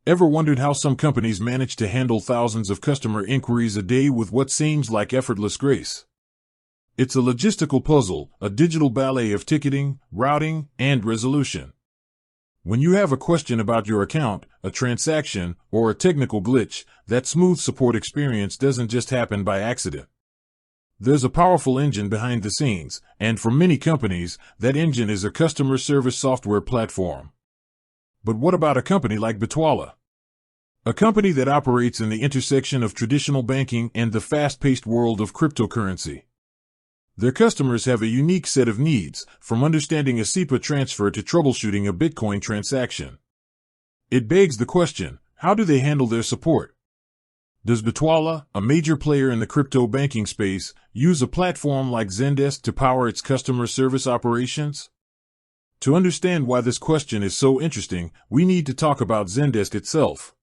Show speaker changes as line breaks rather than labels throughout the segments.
Ever wondered how some companies manage to handle thousands of customer inquiries a day with what seems like effortless grace? It's a logistical puzzle, a digital ballet of ticketing, routing, and resolution. When you have a question about your account, a transaction, or a technical glitch, that smooth support experience doesn't just happen by accident. There's a powerful engine behind the scenes, and for many companies, that engine is a customer service software platform. But what about a company like Bitwala? A company that operates in the intersection of traditional banking and the fast-paced world of cryptocurrency. Their customers have a unique set of needs, from understanding a SEPA transfer to troubleshooting a Bitcoin transaction. It begs the question, how do they handle their support? Does Bitwala, a major player in the crypto banking space, use a platform like Zendesk to power its customer service operations? To understand why this question is so interesting, we need to talk about Zendesk itself.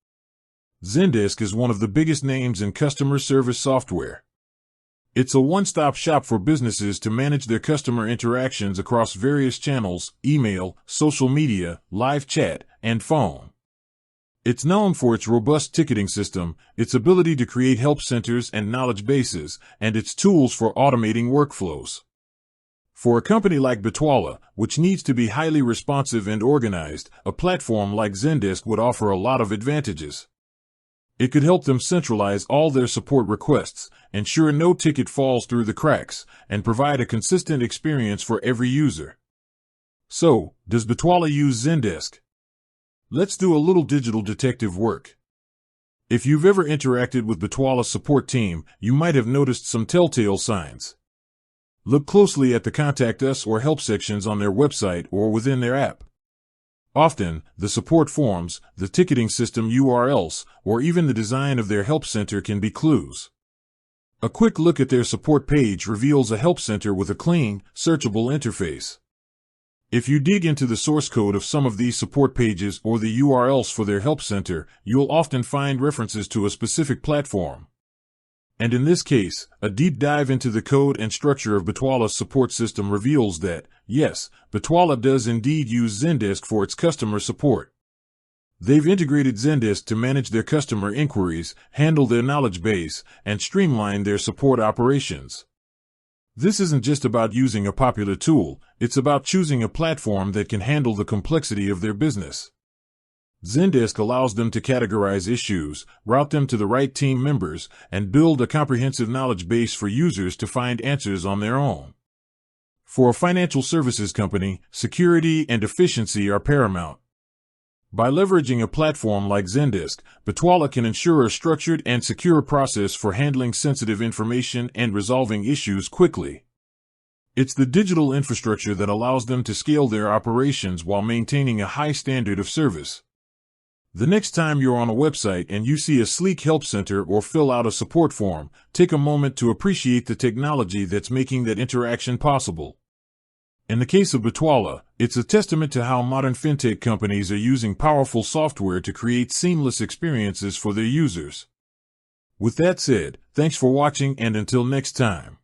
Zendesk is one of the biggest names in customer service software. It's a one-stop shop for businesses to manage their customer interactions across various channels: email, social media, live chat, and phone. It's known for its robust ticketing system, its ability to create help centers and knowledge bases, and its tools for automating workflows. For a company like Bitwala, which needs to be highly responsive and organized, a platform like Zendesk would offer a lot of advantages. It could help them centralize all their support requests, ensure no ticket falls through the cracks, and provide a consistent experience for every user. So, does Bitwala use Zendesk? Let's do a little digital detective work. If you've ever interacted with Bitwala's support team, you might have noticed some telltale signs. Look closely at the Contact Us or Help sections on their website or within their app. Often, the support forms, the ticketing system URLs, or even the design of their help center can be clues. A quick look at their support page reveals a help center with a clean, searchable interface. If you dig into the source code of some of these support pages or the URLs for their help center, you'll often find references to a specific platform. And in this case, a deep dive into the code and structure of Bitwala's support system reveals that, yes, Bitwala does indeed use Zendesk for its customer support. They've integrated Zendesk to manage their customer inquiries, handle their knowledge base, and streamline their support operations. This isn't just about using a popular tool, it's about choosing a platform that can handle the complexity of their business. Zendesk allows them to categorize issues, route them to the right team members, and build a comprehensive knowledge base for users to find answers on their own. For a financial services company, security and efficiency are paramount. By leveraging a platform like Zendesk, Bitwala can ensure a structured and secure process for handling sensitive information and resolving issues quickly. It's the digital infrastructure that allows them to scale their operations while maintaining a high standard of service. The next time you're on a website and you see a sleek help center or fill out a support form, take a moment to appreciate the technology that's making that interaction possible. In the case of Bitwala, it's a testament to how modern fintech companies are using powerful software to create seamless experiences for their users. With that said, thanks for watching, and until next time.